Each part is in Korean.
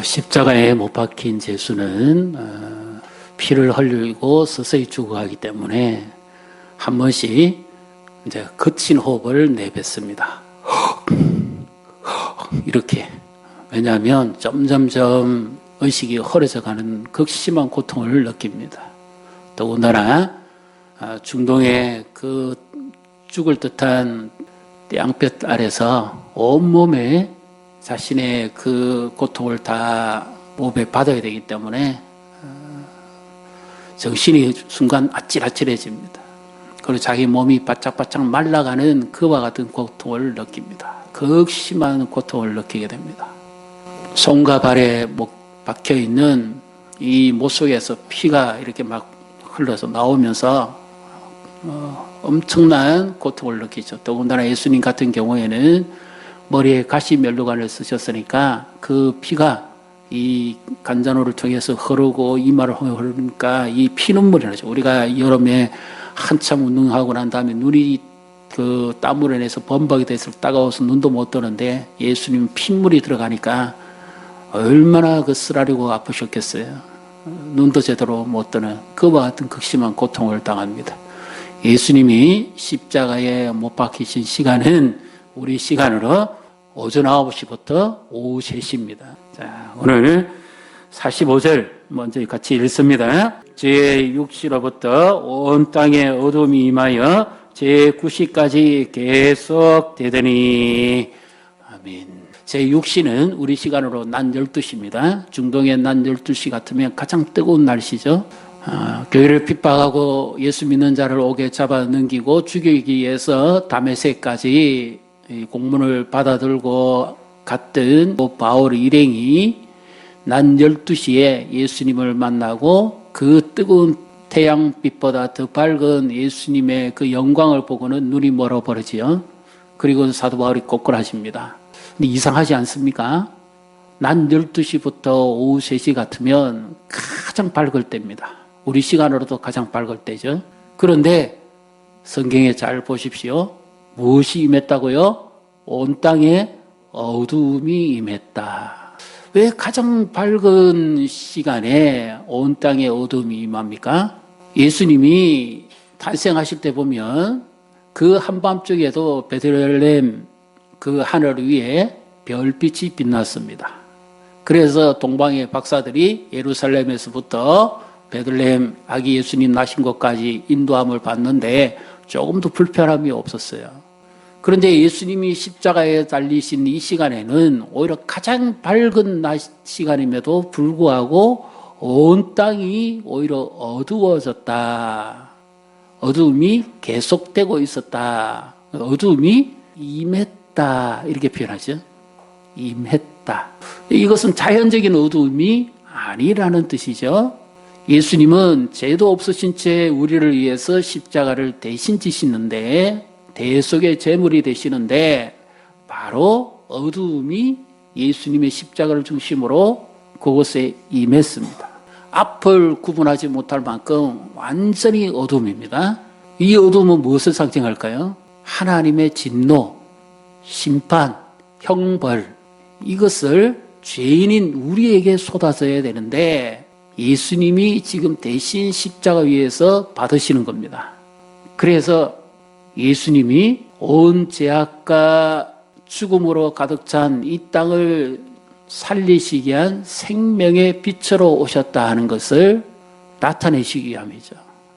십자가에 못 박힌 예수는 피를 흘리고 서서히 죽어가기 때문에 한 번씩 이제 거친 호흡을 내뱉습니다. 이렇게. 왜냐하면 점점점 의식이 흐려져가는 극심한 고통을 느낍니다. 더군다나 중동의 그 죽을 듯한 땡볕 아래서 온몸에 자신의 그 고통을 다 몸에 받아야 되기 때문에 정신이 순간 아찔아찔해집니다. 그리고 자기 몸이 바짝바짝 말라가는 그와 같은 고통을 느낍니다. 극심한 고통을 느끼게 됩니다. 손과 발에 박혀있는 이 못 속에서 피가 이렇게 막 흘러서 나오면서 엄청난 고통을 느끼죠. 더군다나 예수님 같은 경우에는 머리에 가시면류관을 쓰셨으니까 그 피가 이 간잔호를 통해서 흐르고 이마를 흐르니까 이 피눈물이 나죠. 우리가 여름에 한참 운동하고 난 다음에 눈이 그 땀으로 인해서 범벅이 돼서 따가워서 눈도 못 뜨는데 예수님 핏물이 들어가니까 얼마나 그 쓰라리고 아프셨겠어요. 눈도 제대로 못 뜨는 그와 같은 극심한 고통을 당합니다. 예수님이 십자가에 못 박히신 시간은 우리 시간으로 오전 9시부터 오후 3시입니다. 자, 오늘 45절 먼저 같이 읽습니다. 제6시로부터 온 땅에 어둠이 임하여 제9시까지 계속 되더니 아멘. 제6시는 우리 시간으로 낮 12시입니다. 중동의 낮 12시 같으면 가장 뜨거운 날씨죠. 교회를 핍박하고 예수 믿는 자를 옥에 잡아 넘기고 죽이기 위해서 다메섹까지 공문을 받아들고 갔던 바울 일행이 낮 12시에 예수님을 만나고 그 뜨거운 태양빛보다 더 밝은 예수님의 그 영광을 보고는 눈이 멀어버리지요. 그리고 사도 바울이 꼬꾸라집니다. 근데 이상하지 않습니까? 낮 12시부터 오후 3시 같으면 가장 밝을 때입니다. 우리 시간으로도 가장 밝을 때죠. 그런데 성경에 잘 보십시오. 무엇이 임했다고요? 온 땅에 어두움이 임했다. 왜 가장 밝은 시간에 온 땅에 어두움이 임합니까? 예수님이 탄생하실 때 보면 그 한밤중에도 베들레헴 그 하늘 위에 별빛이 빛났습니다. 그래서 동방의 박사들이 예루살렘에서부터 베들레헴 아기 예수님 나신 곳까지 인도함을 받는데 조금도 불편함이 없었어요. 그런데 예수님이 십자가에 달리신 이 시간에는 오히려 가장 밝은 낮 시간임에도 불구하고 온 땅이 오히려 어두워졌다. 어두움이 계속되고 있었다. 어두움이 임했다. 이렇게 표현하죠. 임했다. 이것은 자연적인 어두움이 아니라는 뜻이죠. 예수님은 죄도 없으신 채 우리를 위해서 십자가를 대신 지시는데 대속의 제물이 되시는데 바로 어두움이 예수님의 십자가를 중심으로 그곳에 임했습니다. 앞을 구분하지 못할 만큼 완전히 어두움입니다. 이 어두움은 무엇을 상징할까요? 하나님의 진노, 심판, 형벌 이것을 죄인인 우리에게 쏟아져야 되는데 예수님이 지금 대신 십자가 위에서 받으시는 겁니다. 그래서 예수님이 온 죄악과 죽음으로 가득 찬 이 땅을 살리시기 위한 생명의 빛으로 오셨다 하는 것을 나타내시기 위함이죠.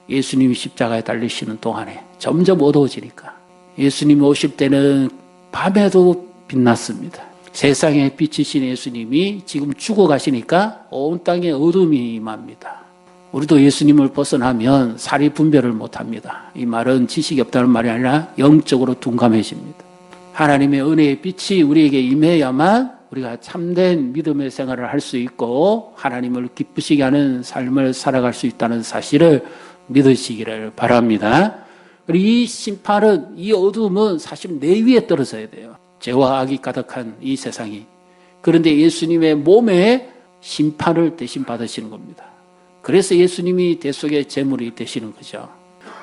예수님이 십자가에 달리시는 동안에 점점 어두워지니까 예수님이 오실 때는 밤에도 빛났습니다. 세상에 빛이신 예수님이 지금 죽어가시니까 온 땅에 어둠이 임합니다. 우리도 예수님을 벗어나면 사리 분별을 못합니다. 이 말은 지식이 없다는 말이 아니라 영적으로 둔감해집니다. 하나님의 은혜의 빛이 우리에게 임해야만 우리가 참된 믿음의 생활을 할 수 있고 하나님을 기쁘시게 하는 삶을 살아갈 수 있다는 사실을 믿으시기를 바랍니다. 그리고 이 심판은, 이 어두움은 사실 내 위에 떨어져야 돼요. 죄와 악이 가득한 이 세상이. 그런데 예수님의 몸에 심판을 대신 받으시는 겁니다. 그래서 예수님이 대속의 제물이 되시는 거죠.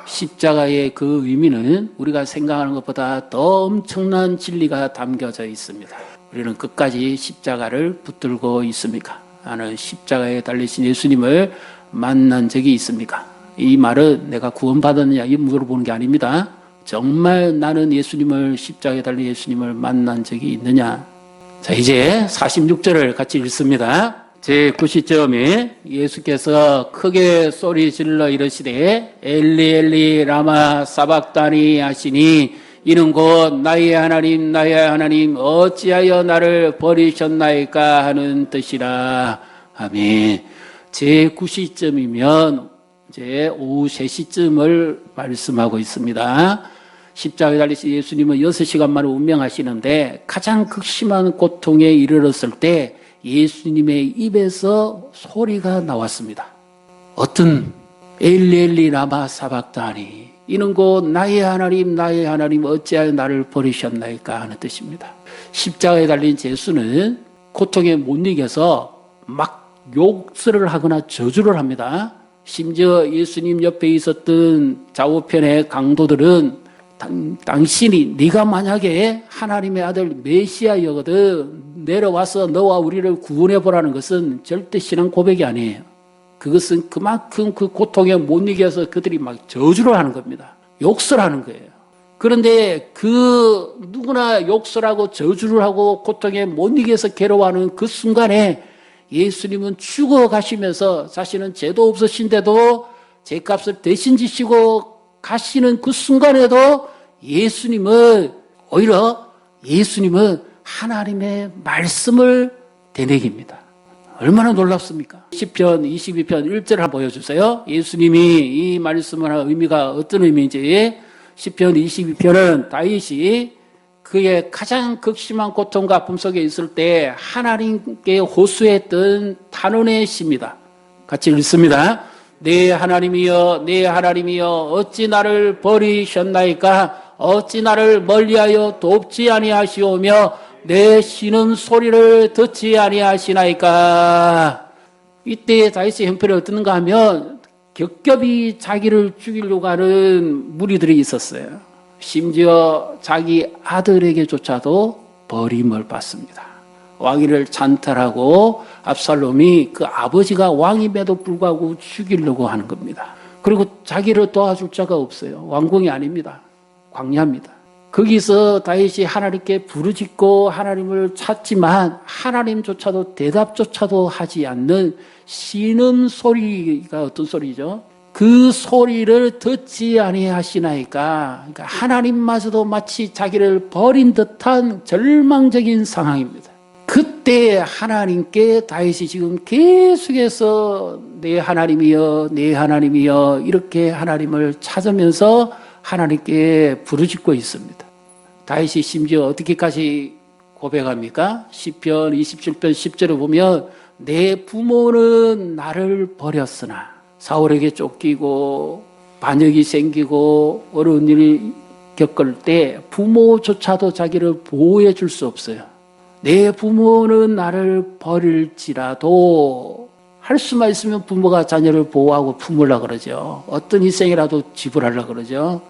십자가의 그 의미는 우리가 생각하는 것보다 더 엄청난 진리가 담겨져 있습니다. 우리는 끝까지 십자가를 붙들고 있습니까? 나는 십자가에 달리신 예수님을 만난 적이 있습니까? 이 말은 내가 구원받았느냐 이 물어보는 게 아닙니다. 정말 나는 예수님을 십자가에 달린 예수님을 만난 적이 있느냐? 자, 이제 46절을 같이 읽습니다. 제 9시점에 예수께서 크게 소리 질러 이르시되 엘리 엘리 라마 사박다니 하시니 이는 곧 나의 하나님 나의 하나님 어찌하여 나를 버리셨나이까 하는 뜻이라. 아멘. 제 9시점이면 이제 오후 3시쯤을 말씀하고 있습니다. 십자가에 달리신 예수님은 6시간 만에 운명하시는데 가장 극심한 고통에 이르렀을 때 예수님의 입에서 소리가 나왔습니다. 어떤 엘리 엘리 라마 사박다니 이는 곧 나의 하나님 어찌하여 나를 버리셨나이까 하는 뜻입니다. 십자가에 달린 예수는 고통에 못 이겨서 막 욕설을 하거나 저주를 합니다. 심지어 예수님 옆에 있었던 좌우편의 강도들은 당신이 네가 만약에 하나님의 아들 메시아이거든 내려와서 너와 우리를 구원해보라는 것은 절대 신앙 고백이 아니에요. 그것은 그만큼 그 고통에 못 이겨서 그들이 막 저주를 하는 겁니다. 욕설하는 거예요. 그런데 그 누구나 욕설하고 저주를 하고 고통에 못 이겨서 괴로워하는 그 순간에 예수님은 죽어가시면서 자신은 죄도 없으신데도 죄값을 대신 지시고 가시는 그 순간에도 오히려 예수님은 하나님의 말씀을 되새깁니다. 얼마나 놀랍습니까? 시편 22편 1절 한번 보여주세요. 예수님이 이 말씀을 한 의미가 어떤 의미인지. 시편 22편은 다윗이 그의 가장 극심한 고통과 아픔 속에 있을 때 하나님께 호소했던 탄원의 시입니다. 같이 읽습니다. 내 하나님이여 내 하나님이여 어찌 나를 버리셨나이까 어찌 나를 멀리하여 돕지 아니하시오며 내 신음소리를 듣지 아니하시나이까. 이때 다윗의 형편이 어떻는가 하면 겹겹이 자기를 죽이려고 하는 무리들이 있었어요. 심지어 자기 아들에게조차도 버림을 받습니다. 왕위를 찬탈하고 압살롬이 그 아버지가 왕임에도 불구하고 죽이려고 하는 겁니다. 그리고 자기를 도와줄 자가 없어요. 왕궁이 아닙니다. 광야입니다. 거기서 다윗이 하나님께 부르짖고 하나님을 찾지만 하나님조차도 대답조차도 하지 않는 신음소리가 어떤 소리죠? 그 소리를 듣지 아니하시나이까. 그러니까 하나님마저도 마치 자기를 버린 듯한 절망적인 상황입니다. 그때 하나님께 다윗이 지금 계속해서 내 하나님이여 내 하나님이여 이렇게 하나님을 찾으면서 하나님께 부르짖고 있습니다. 다윗이 심지어 어떻게까지 고백합니까? 시편 27편 10절을 보면 내 부모는 나를 버렸으나 사울에게 쫓기고 반역이 생기고 어려운 일을 겪을 때 부모조차도 자기를 보호해 줄 수 없어요. 내 부모는 나를 버릴지라도 할 수만 있으면 부모가 자녀를 보호하고 품으려고 그러죠. 어떤 희생이라도 지불하려고 그러죠.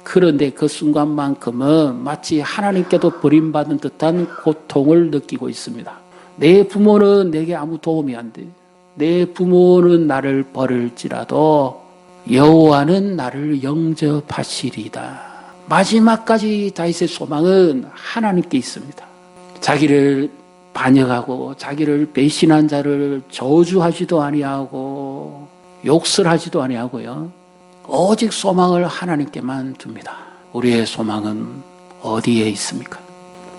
그런데 그 순간만큼은 마치 하나님께도 버림받은 듯한 고통을 느끼고 있습니다. 내 부모는 내게 아무 도움이 안 돼. 내 부모는 나를 버릴지라도 여호와는 나를 영접하시리다. 마지막까지 다윗의 소망은 하나님께 있습니다. 자기를 반역하고 자기를 배신한 자를 저주하지도 아니하고 욕설하지도 아니하고요. 오직 소망을 하나님께만 둡니다. 우리의 소망은 어디에 있습니까?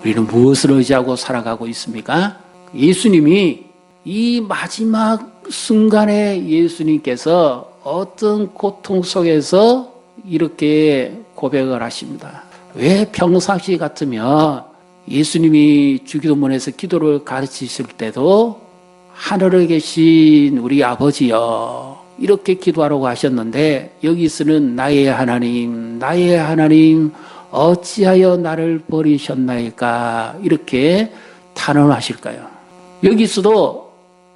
우리는 무엇을 의지하고 살아가고 있습니까? 예수님이 이 마지막 순간에 예수님께서 어떤 고통 속에서 이렇게 고백을 하십니다. 왜 평상시 같으면 예수님이 주기도문에서 기도를 가르치실 때도 하늘에 계신 우리 아버지여 이렇게 기도하라고 하셨는데 여기서는 나의 하나님 어찌하여 나를 버리셨나이까 이렇게 탄원하실까요? 여기서도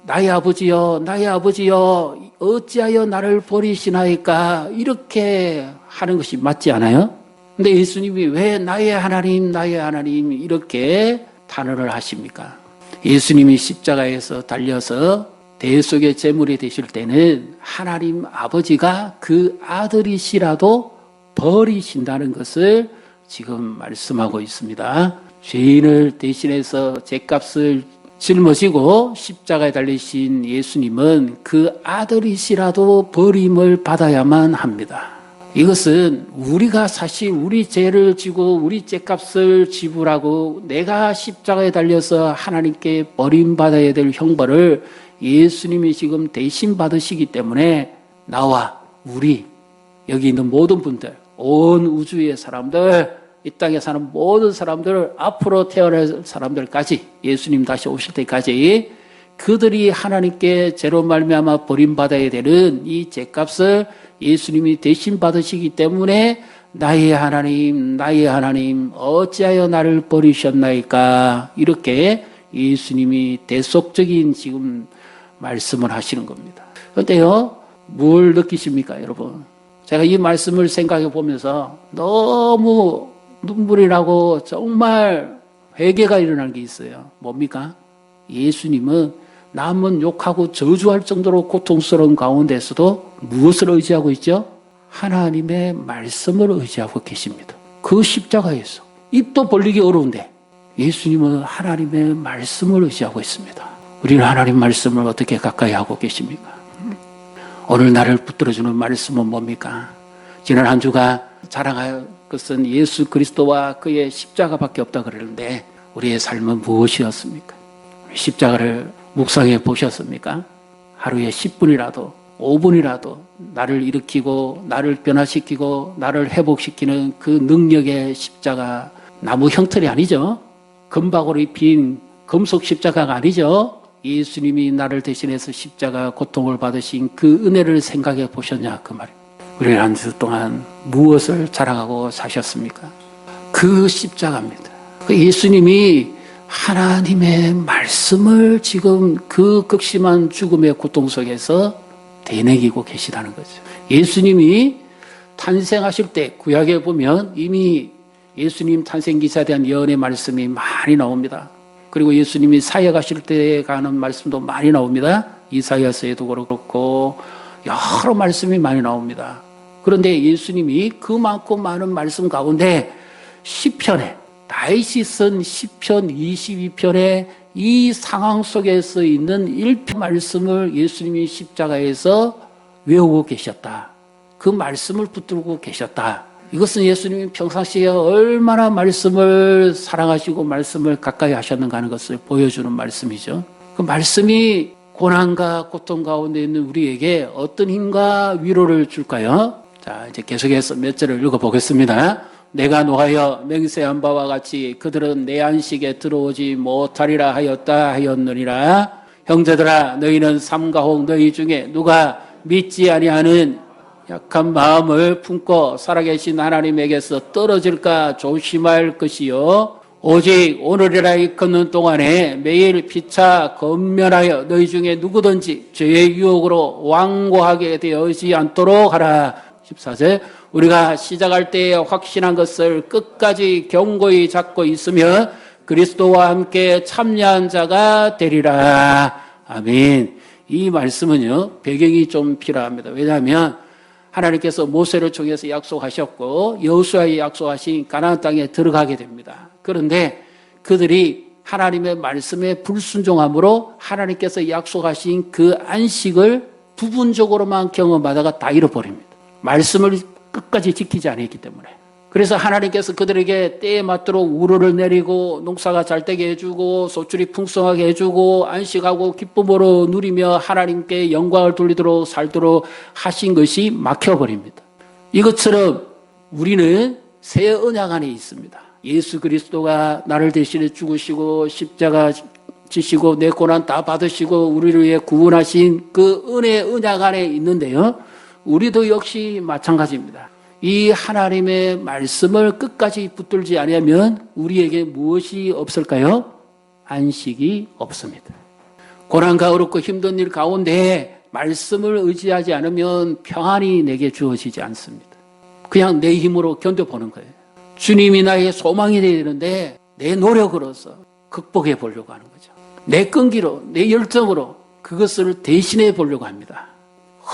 나의 아버지여 어찌하여 나를 버리시나이까 이렇게 하는 것이 맞지 않아요? 근데 예수님이 왜 나의 하나님 이렇게 탄원을 하십니까? 예수님이 십자가에서 달려서 대속의 제물이 되실 때는 하나님 아버지가 그 아들이시라도 버리신다는 것을 지금 말씀하고 있습니다. 죄인을 대신해서 죄값을 짊어지고 십자가에 달리신 예수님은 그 아들이시라도 버림을 받아야만 합니다. 이것은 우리가 사실 우리 죄를 지고 우리 죄값을 지불하고 내가 십자가에 달려서 하나님께 버림받아야 될 형벌을 예수님이 지금 대신 받으시기 때문에 나와 우리 여기 있는 모든 분들, 온 우주의 사람들, 이 땅에 사는 모든 사람들, 앞으로 태어날 사람들까지 예수님 다시 오실 때까지 그들이 하나님께 죄로 말미암아 버림받아야 되는 이 죄값을 예수님이 대신 받으시기 때문에 나의 하나님 어찌하여 나를 버리셨나이까, 이렇게 예수님이 대속적인 지금 말씀을 하시는 겁니다. 그런데요, 뭘 느끼십니까, 여러분? 제가 이 말씀을 생각해 보면서 너무 눈물이 나고 정말 회개가 일어나는 게 있어요. 뭡니까? 예수님은 남은 욕하고 저주할 정도로 고통스러운 가운데서도 무엇을 의지하고 있죠? 하나님의 말씀을 의지하고 계십니다. 그 십자가에서 입도 벌리기 어려운데 예수님은 하나님의 말씀을 의지하고 있습니다. 우리는 하나님 말씀을 어떻게 가까이 하고 계십니까? 오늘 나를 붙들어주는 말씀은 뭡니까? 지난 한 주가 자랑할 것은 예수 그리스도와 그의 십자가밖에 없다 그러는데 우리의 삶은 무엇이었습니까? 십자가를 묵상해 보셨습니까? 하루에 10분이라도 5분이라도 나를 일으키고 나를 변화시키고 나를 회복시키는 그 능력의 십자가, 나무 형틀이 아니죠. 금박으로 빈 금속 십자가가 아니죠. 예수님이 나를 대신해서 십자가 고통을 받으신 그 은혜를 생각해 보셨냐, 그 말입니다. 우리는 한 주 동안 무엇을 자랑하고 사셨습니까? 그 십자가입니다. 그 예수님이 하나님의 말씀을 지금 그 극심한 죽음의 고통 속에서 되새기고 계시다는 거죠. 예수님이 탄생하실 때 구약에 보면 이미 예수님 탄생 기사에 대한 예언의 말씀이 많이 나옵니다. 그리고 예수님이 사역하실 때 가는 말씀도 많이 나옵니다. 이사야서에도 그렇고 여러 말씀이 많이 나옵니다. 그런데 예수님이 그 많고 많은 말씀 가운데 시편에, 다윗이 쓴 시편 22편에 이 상황 속에서 있는 1편 말씀을 예수님이 십자가에서 외우고 계셨다. 그 말씀을 붙들고 계셨다. 이것은 예수님이 평상시에 얼마나 말씀을 사랑하시고 말씀을 가까이 하셨는가 하는 것을 보여주는 말씀이죠. 그 말씀이 고난과 고통 가운데 있는 우리에게 어떤 힘과 위로를 줄까요? 자, 이제 계속해서 몇 절을 읽어보겠습니다. 내가 노하여 맹세한 바와 같이 그들은 내 안식에 들어오지 못하리라 하였느니라. 형제들아, 너희는 삼가 혹 너희 중에 누가 믿지 아니하는 약한 마음을 품고 살아계신 하나님에게서 떨어질까 조심할 것이요. 오직 오늘이라 일컫는 동안에 매일 피차 건면하여 너희 중에 누구든지 죄의 유혹으로 완고하게 되어지 않도록 하라. 14절, 우리가 시작할 때에 확신한 것을 끝까지 견고히 잡고 있으면 그리스도와 함께 참여한 자가 되리라. 아멘. 이 말씀은요, 배경이 좀 필요합니다. 왜냐하면 하나님께서 모세를 통해서 약속하셨고 여호수아에 약속하신 가나안 땅에 들어가게 됩니다. 그런데 그들이 하나님의 말씀에 불순종함으로 하나님께서 약속하신 그 안식을 부분적으로만 경험하다가 다 잃어버립니다. 말씀을 끝까지 지키지 않았기 때문에. 그래서 하나님께서 그들에게 때에 맞도록 우로를 내리고 농사가 잘 되게 해주고 소출이 풍성하게 해주고 안식하고 기쁨으로 누리며 하나님께 영광을 돌리도록 살도록 하신 것이 막혀버립니다. 이것처럼 우리는 새 언약 안에 있습니다. 예수 그리스도가 나를 대신해 죽으시고 십자가 지시고 내 고난 다 받으시고 우리를 위해 구원하신 그 은혜의 언약 안에 있는데요, 우리도 역시 마찬가지입니다. 이 하나님의 말씀을 끝까지 붙들지 않으면 우리에게 무엇이 없을까요? 안식이 없습니다. 고난과 어렵고 힘든 일 가운데 말씀을 의지하지 않으면 평안이 내게 주어지지 않습니다. 그냥 내 힘으로 견뎌보는 거예요. 주님이 나의 소망이 되야 되는데 내 노력으로서 극복해 보려고 하는 거죠. 내 끈기로, 내 열정으로 그것을 대신해 보려고 합니다.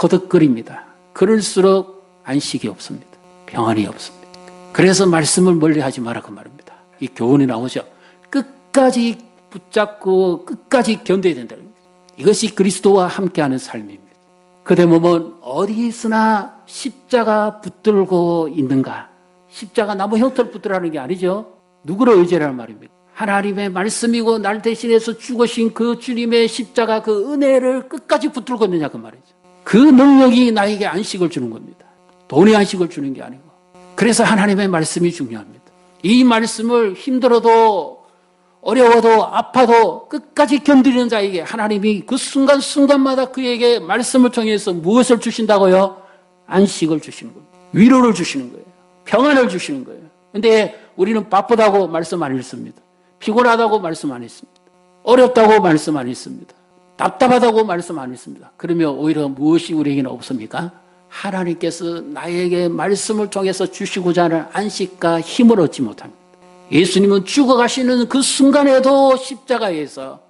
허덕거립니다. 그럴수록 안식이 없습니다. 평안이 없습니다. 그래서 말씀을 멀리하지 마라 그 말입니다. 이 교훈이 나오죠. 끝까지 붙잡고 끝까지 견뎌야 된다는 거예요. 이것이 그리스도와 함께하는 삶입니다. 그대 몸은 어디 있으나 십자가 붙들고 있는가? 십자가 나무 형태를 붙들라는 게 아니죠. 누구를 의지하라는 말입니까? 하나님의 말씀이고 날 대신해서 죽으신 그 주님의 십자가 그 은혜를 끝까지 붙들고 있느냐 그 말이죠. 그 능력이 나에게 안식을 주는 겁니다. 돈이 안식을 주는 게 아니고. 그래서 하나님의 말씀이 중요합니다. 이 말씀을 힘들어도 어려워도 아파도 끝까지 견디는 자에게 하나님이 그 순간순간마다 그에게 말씀을 통해서 무엇을 주신다고요? 안식을 주시는 겁니다. 위로를 주시는 거예요. 평안을 주시는 거예요. 근데 우리는 바쁘다고 말씀 안 했습니다. 피곤하다고 말씀 안 했습니다. 어렵다고 말씀 안 했습니다. 답답하다고 말씀 안 했습니다. 그러면 오히려 무엇이 우리에게는 없습니까? 하나님께서 나에게 말씀을 통해서 주시고자 하는 안식과 힘을 얻지 못합니다. 예수님은 죽어가시는 그 순간에도 십자가에서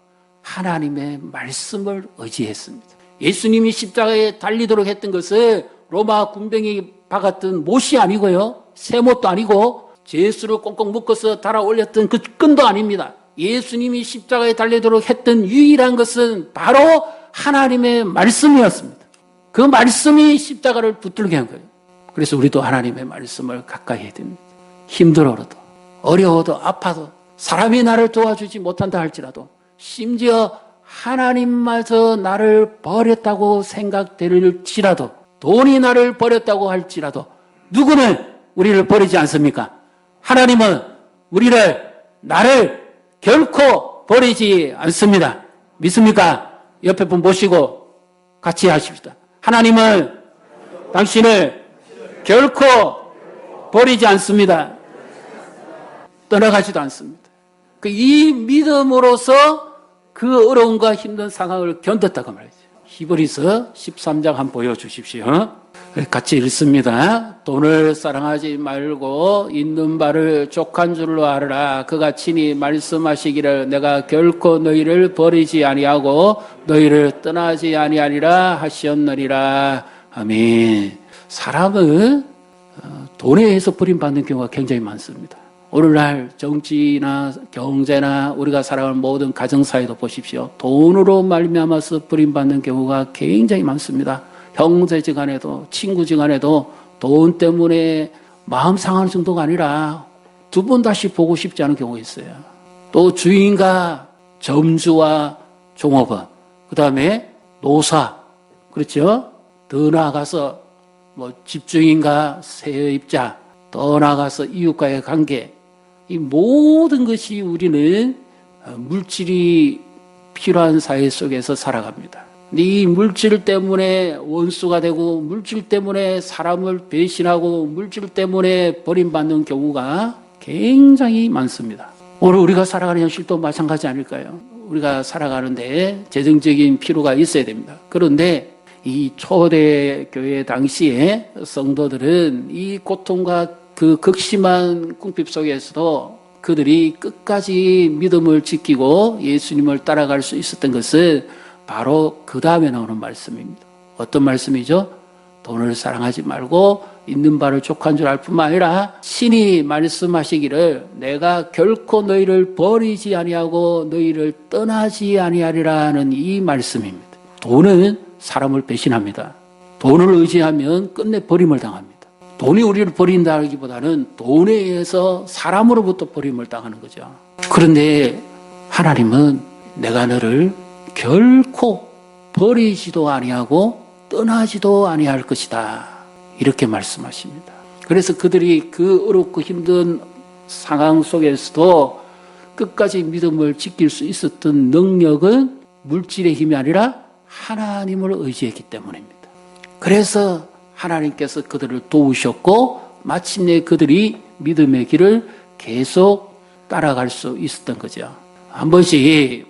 하나님의 말씀을 의지했습니다. 예수님이 십자가에 달리도록 했던 것은 로마 군병이 박았던 못이 아니고요. 쇠못도 아니고 제수를 꽁꽁 묶어서 달아 올렸던 그 끈도 아닙니다. 예수님이 십자가에 달리도록 했던 유일한 것은 바로 하나님의 말씀이었습니다. 그 말씀이 십자가를 붙들게 한 거예요. 그래서 우리도 하나님의 말씀을 가까이 해야 됩니다. 힘들어도 어려워도 아파도 사람이 나를 도와주지 못한다 할지라도 심지어 하나님마저 나를 버렸다고 생각될지라도 돈이 나를 버렸다고 할지라도 누구는 우리를 버리지 않습니까? 하나님은 나를 결코 버리지 않습니다. 믿습니까? 옆에 분 모시고 같이 하십시다. 하나님은 당신을 결코 버리지 않습니다. 떠나가지도 않습니다. 이 믿음으로서 그 어려움과 힘든 상황을 견뎠다고 말이죠. 히브리서 13장 한번 보여주십시오. 같이 읽습니다. 돈을 사랑하지 말고 있는 바를 족한 줄로 알아라. 그가 친히 말씀하시기를 내가 결코 너희를 버리지 아니하고 너희를 떠나지 아니하리라 하셨느니라. 아멘. 사람은 돈에 의해서 버림받는 경우가 굉장히 많습니다. 오늘날 정치나 경제나 우리가 살아가는 모든 가정사회도 보십시오. 돈으로 말미암아서 버림받는 경우가 굉장히 많습니다. 형제지간에도 친구지간에도 돈 때문에 마음 상하는 정도가 아니라 두 번 다시 보고 싶지 않은 경우가 있어요. 또 주인과 점주와 종업원, 그 다음에 노사, 그렇죠? 더 나아가서 집주인과 세입자, 더 나아가서 이웃과의 관계, 이 모든 것이 우리는 물질이 필요한 사회 속에서 살아갑니다. 이 물질 때문에 원수가 되고 물질 때문에 사람을 배신하고 물질 때문에 버림받는 경우가 굉장히 많습니다. 오늘 우리가 살아가는 현실도 마찬가지 아닐까요? 우리가 살아가는데 재정적인 필요가 있어야 됩니다. 그런데 이 초대교회 당시에 성도들은 이 고통과 그 극심한 궁핍 속에서도 그들이 끝까지 믿음을 지키고 예수님을 따라갈 수 있었던 것은 바로 그 다음에 나오는 말씀입니다. 어떤 말씀이죠? 돈을 사랑하지 말고 있는 바를 족한 줄 알 뿐만 아니라 신이 말씀하시기를 내가 결코 너희를 버리지 아니하고 너희를 떠나지 아니하리라는 이 말씀입니다. 돈은 사람을 배신합니다. 돈을 의지하면 끝내 버림을 당합니다. 돈이 우리를 버린다기보다는 돈에 의해서 사람으로부터 버림을 당하는 거죠. 그런데 하나님은 내가 너를 결코 버리지도 아니하고 떠나지도 아니할 것이다. 이렇게 말씀하십니다. 그래서 그들이 그 어렵고 힘든 상황 속에서도 끝까지 믿음을 지킬 수 있었던 능력은 물질의 힘이 아니라 하나님을 의지했기 때문입니다. 그래서 하나님께서 그들을 도우셨고 마침내 그들이 믿음의 길을 계속 따라갈 수 있었던 거죠. 한 번씩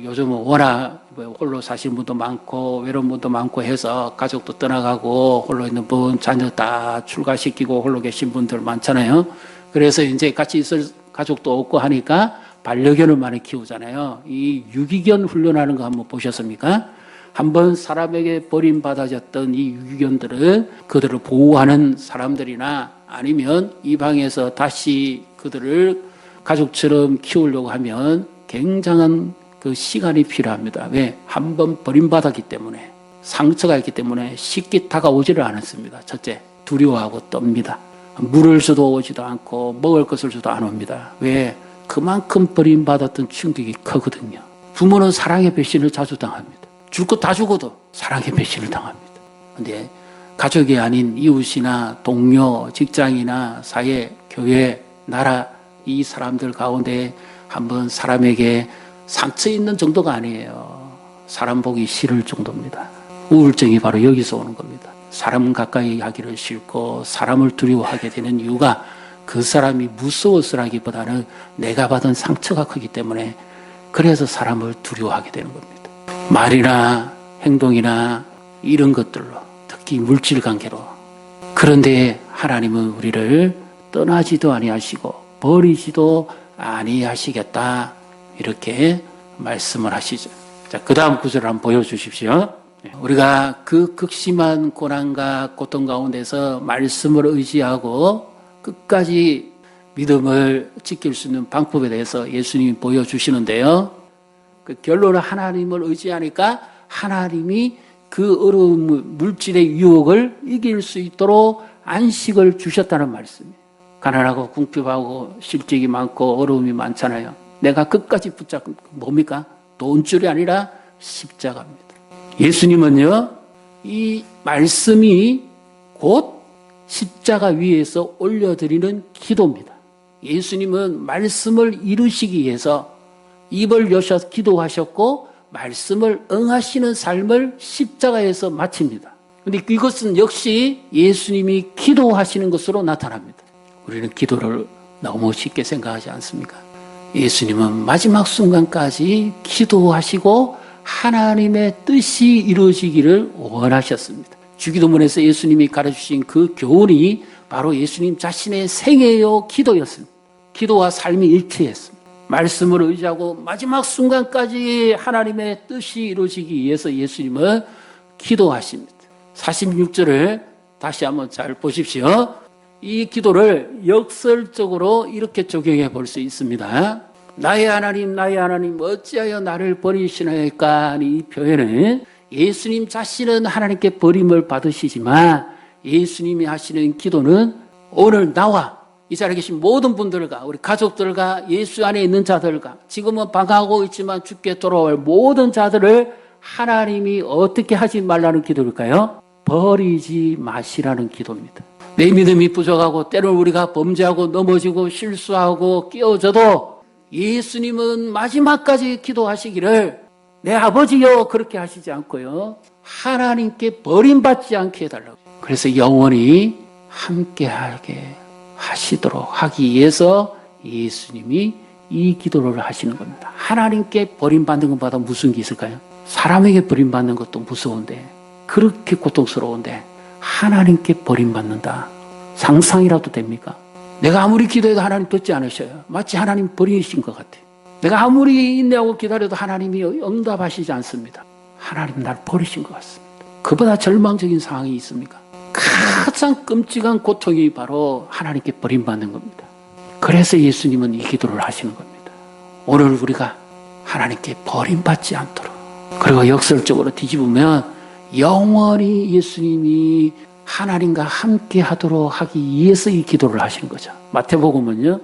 요즘은 워낙 홀로 사시는 분도 많고 외로운 분도 많고 해서 가족도 떠나가고 홀로 있는 분 자녀 다 출가시키고 홀로 계신 분들 많잖아요. 그래서 이제 같이 있을 가족도 없고 하니까 반려견을 많이 키우잖아요. 이 유기견 훈련하는 거 한번 보셨습니까? 한번 사람에게 버림받아졌던 이 유기견들은 그들을 보호하는 사람들이나 아니면 이 방에서 다시 그들을 가족처럼 키우려고 하면 굉장한 그 시간이 필요합니다. 왜? 한번 버림받았기 때문에, 상처가 있기 때문에 쉽게 다가오지를 않았습니다. 첫째, 두려워하고 떱니다. 물을 줘도 오지도 않고 먹을 것을 줘도 안 옵니다. 왜? 그만큼 버림받았던 충격이 크거든요. 부모는 사랑의 배신을 자주 당합니다. 줄 것 다 주고도 사랑의 배신을 당합니다. 근데 가족이 아닌 이웃이나 동료, 직장이나 사회, 교회, 나라 이 사람들 가운데 한번 사람에게 상처 있는 정도가 아니에요. 사람 보기 싫을 정도입니다. 우울증이 바로 여기서 오는 겁니다. 사람 가까이 하기를 싫고 사람을 두려워하게 되는 이유가 그 사람이 무서워서라기보다는 내가 받은 상처가 크기 때문에 그래서 사람을 두려워하게 되는 겁니다. 말이나 행동이나 이런 것들로, 특히 물질 관계로. 그런데 하나님은 우리를 떠나지도 아니하시고 버리지도 아니하시겠다 이렇게 말씀을 하시죠. 자, 그 다음 구절을 한번 보여주십시오. 우리가 그 극심한 고난과 고통 가운데서 말씀을 의지하고 끝까지 믿음을 지킬 수 있는 방법에 대해서 예수님이 보여주시는데요. 그 결론은 하나님을 의지하니까 하나님이 그 어려운 물질의 유혹을 이길 수 있도록 안식을 주셨다는 말씀이에요. 가난하고 궁핍하고 실직이 많고 어려움이 많잖아요. 내가 끝까지 붙잡고 뭡니까? 돈줄이 아니라 십자가입니다. 예수님은요, 이 말씀이 곧 십자가 위에서 올려드리는 기도입니다. 예수님은 말씀을 이루시기 위해서 입을 여셔 기도하셨고 말씀을 응하시는 삶을 십자가에서 마칩니다. 그런데 이것은 역시 예수님이 기도하시는 것으로 나타납니다. 우리는 기도를 너무 쉽게 생각하지 않습니까? 예수님은 마지막 순간까지 기도하시고 하나님의 뜻이 이루어지기를 원하셨습니다. 주기도문에서 예수님이 가르쳐주신 그 교훈이 바로 예수님 자신의 생애요 기도였습니다. 기도와 삶이 일치했습니다. 말씀을 의지하고 마지막 순간까지 하나님의 뜻이 이루어지기 위해서 예수님은 기도하십니다. 46절을 다시 한번 잘 보십시오. 이 기도를 역설적으로 이렇게 적용해 볼 수 있습니다. 나의 하나님 어찌하여 나를 버리시나이까. 이 표현은 예수님 자신은 하나님께 버림을 받으시지만 예수님이 하시는 기도는 오늘 나와 이 자리에 계신 모든 분들과 우리 가족들과 예수 안에 있는 자들과 지금은 방황하고 있지만 죽게 돌아올 모든 자들을 하나님이 어떻게 하지 말라는 기도일까요? 버리지 마시라는 기도입니다. 내 믿음이 부족하고 때로는 우리가 범죄하고 넘어지고 실수하고 끼어져도 예수님은 마지막까지 기도하시기를 내 아버지여 그렇게 하시지 않고요. 하나님께 버림받지 않게 해달라고. 그래서 영원히 함께하게 하시도록 하기 위해서 예수님이 이 기도를 하시는 겁니다. 하나님께 버림받는 것보다 무슨 게 있을까요? 사람에게 버림받는 것도 무서운데 그렇게 고통스러운데 하나님께 버림받는다. 상상이라도 됩니까? 내가 아무리 기도해도 하나님 듣지 않으셔요. 마치 하나님 버리신 것 같아요. 내가 아무리 인내하고 기다려도 하나님이 응답하시지 않습니다. 하나님 날 버리신 것 같습니다. 그보다 절망적인 상황이 있습니까? 가장 끔찍한 고통이 바로 하나님께 버림받는 겁니다. 그래서 예수님은 이 기도를 하시는 겁니다. 오늘 우리가 하나님께 버림받지 않도록, 그리고 역설적으로 뒤집으면 영원히 예수님이 하나님과 함께 하도록 하기 위해서 이 기도를 하신 거죠. 마태복음은요,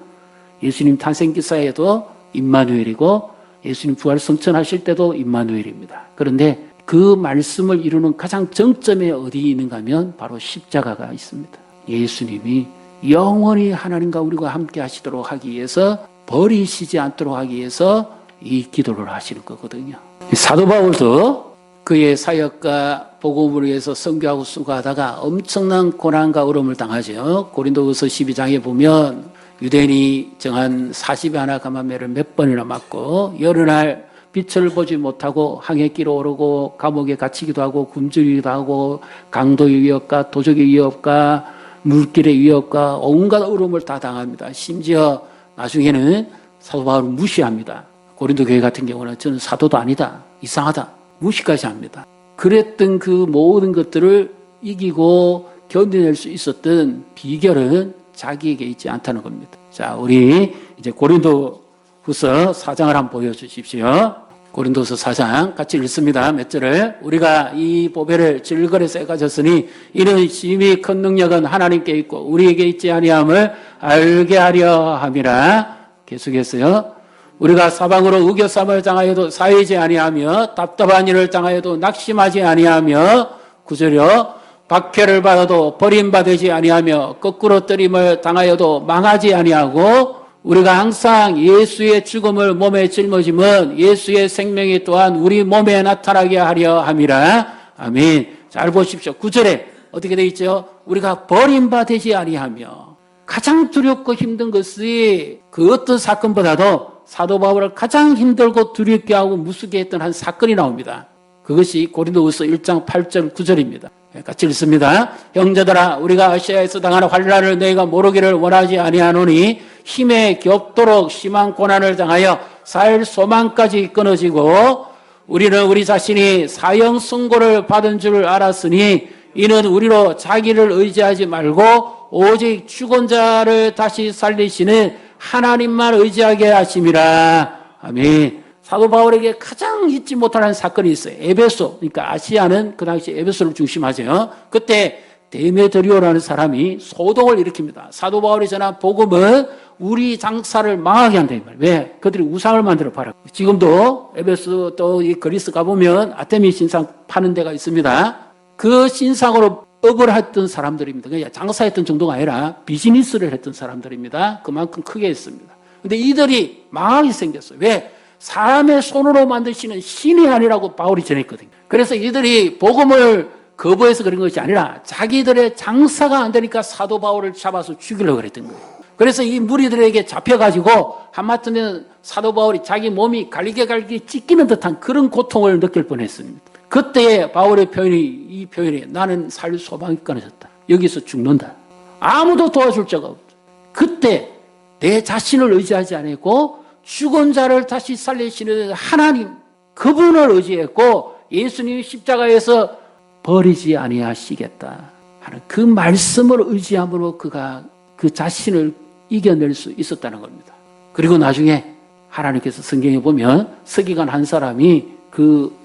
예수님 탄생기사에도 임마누엘이고 예수님 부활 성천하실 때도 임마누엘입니다. 그런데 그 말씀을 이루는 가장 정점에 어디 있는가 하면 바로 십자가가 있습니다. 예수님이 영원히 하나님과 우리가 함께 하시도록 하기 위해서, 버리시지 않도록 하기 위해서 이 기도를 하시는 거거든요. 사도 바울도 그의 사역과 복음을 위해서 선교하고 수고하다가 엄청난 고난과 어려움을 당하죠. 고린도후서 12장에 보면 유대인이 정한 40의 하나 감암매를 몇 번이나 맞고 여러 날 빛을 보지 못하고 항해길로 오르고 감옥에 갇히기도 하고 굶주리기도 하고 강도의 위협과 도적의 위협과 물길의 위협과 온갖 어려움을 다 당합니다. 심지어 나중에는 사도 바울을 무시합니다. 고린도 교회 같은 경우는 저는 사도도 아니다, 이상하다, 무시까지 합니다. 그랬던 그 모든 것들을 이기고 견뎌낼 수 있었던 비결은 자기에게 있지 않다는 겁니다. 자, 우리 이제 고린도후서 4장을 한번 보여주십시오. 고린도서 4장 같이 읽습니다. 몇 절을. 우리가 이 보배를 질거래 쇠 가졌으니 이는 심히 큰 능력은 하나님께 있고 우리에게 있지 아니함을 알게 하려 함이라. 계속했어요. 우리가 사방으로 우겨쌈을 당하여도 사이지 아니하며 답답한 일을 당하여도 낙심하지 아니하며 구절여 박해를 받아도 버림받지 아니하며 거꾸로 뜨림을 당하여도 망하지 아니하고 우리가 항상 예수의 죽음을 몸에 짊어짐은 예수의 생명이 또한 우리 몸에 나타나게 하려 함이라. 아멘. 잘 보십시오. 9절에 어떻게 되어 있죠? 우리가 버림받지 아니하며. 가장 두렵고 힘든 것이 그 어떤 사건보다도 사도 바울을 가장 힘들고 두렵게 하고 무섭게 했던 한 사건이 나옵니다. 그것이 고린도후서 1장 8절 9절입니다. 같이 읽습니다. 형제들아, 우리가 아시아에서 당하는 환난을 너희가 모르기를 원하지 아니하노니 힘에 겹도록 심한 고난을 당하여 살 소망까지 끊어지고 우리는 우리 자신이 사형 선고를 받은 줄 알았으니 이는 우리로 자기를 의지하지 말고 오직 죽은 자를 다시 살리시는 하나님만 의지하게 하심이라. 아멘. 사도 바울에게 가장 잊지 못하는 사건이 있어요. 에베소, 그러니까 아시아는 그 당시 에베소를 중심하죠. 그때 데메드리오라는 사람이 소동을 일으킵니다. 사도 바울이 전한 복음은 우리 장사를 망하게 한다. 왜? 그들이 우상을 만들어 팔아. 지금도 에베소 또 이 그리스 가보면 아테미 신상 파는 데가 있습니다. 그 신상으로 업을 했던 사람들입니다. 그냥 장사했던 정도가 아니라 비즈니스를 했던 사람들입니다. 그만큼 크게 했습니다. 근데 이들이 망하게 생겼어요. 왜? 사람의 손으로 만드시는 신이 아니라고 바울이 전했거든요. 그래서 이들이 복음을 거부해서 그런 것이 아니라 자기들의 장사가 안 되니까 사도 바울을 잡아서 죽이려고 그랬던 거예요. 그래서 이 무리들에게 잡혀가지고 한마디면 사도 바울이 자기 몸이 갈기갈기 찢기는 듯한 그런 고통을 느낄 뻔했습니다. 그때 바울의 이 표현이 나는 살 소망이 끊어졌다. 여기서 죽는다. 아무도 도와줄 자가 없다. 그때 내 자신을 의지하지 않았고 죽은 자를 다시 살리시는 하나님, 그분을 의지했고 예수님이 십자가에서 버리지 아니하시겠다 하는 그 말씀을 의지함으로 그가 그 자신을 이겨낼 수 있었다는 겁니다. 그리고 나중에 하나님께서 성경에 보면 서기관 한 사람이 그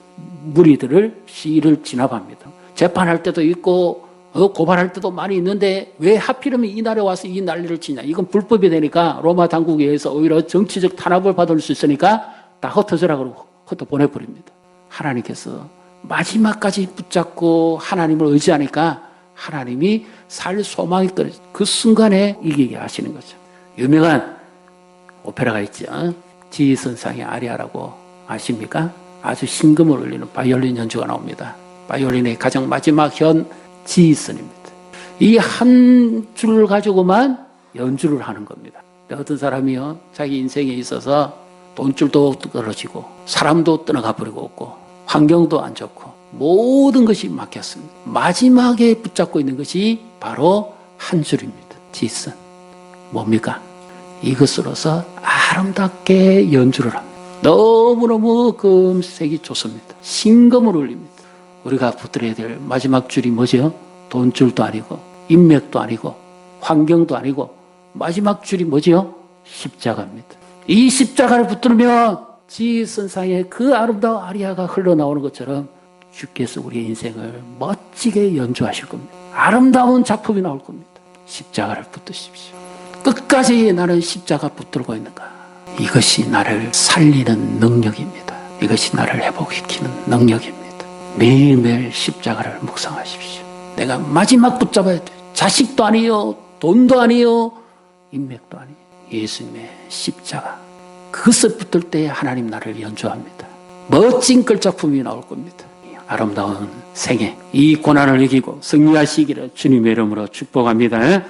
무리들을 시위를 진압합니다. 재판할 때도 있고 고발할 때도 많이 있는데 왜 하필이면 이날에 와서 이 난리를 치냐. 이건 불법이 되니까 로마 당국에 의해서 오히려 정치적 탄압을 받을 수 있으니까 다 흩어져라 그러고 흩어 보내버립니다. 하나님께서 마지막까지 붙잡고 하나님을 의지하니까 하나님이 살 소망이 떨어져 그 순간에 이기게 하시는 거죠. 유명한 오페라가 있죠. 지선상의 아리아라고 아십니까? 아주 신금을 울리는 바이올린 연주가 나옵니다. 바이올린의 가장 마지막 현 지선입니다. 이 한 줄을 가지고만 연주를 하는 겁니다. 어떤 사람이요, 자기 인생에 있어서 돈줄도 떨어지고 사람도 떠나가 버리고 없고 환경도 안 좋고 모든 것이 막혔습니다. 마지막에 붙잡고 있는 것이 바로 한 줄입니다. 지선. 뭡니까? 이것으로서 아름답게 연주를 합니다. 너무너무 금색이 좋습니다. 신금을 울립니다. 우리가 붙들어야 될 마지막 줄이 뭐죠? 돈줄도 아니고 인맥도 아니고 환경도 아니고 마지막 줄이 뭐죠? 십자가입니다. 이 십자가를 붙들면 지선상에 그 아름다운 아리아가 흘러나오는 것처럼 주께서 우리의 인생을 멋지게 연주하실 겁니다. 아름다운 작품이 나올 겁니다. 십자가를 붙드십시오. 끝까지 나는 십자가 붙들고 있는가? 이것이 나를 살리는 능력입니다. 이것이 나를 회복시키는 능력입니다. 매일매일 십자가를 묵상하십시오. 내가 마지막 붙잡아야 돼. 자식도 아니요, 돈도 아니요, 인맥도 아니요. 예수님의 십자가. 그것을 붙들 때 하나님 나를 연주합니다. 멋진 걸작품이 나올 겁니다. 아름다운 생애, 이 고난을 이기고 승리하시기를 주님의 이름으로 축복합니다.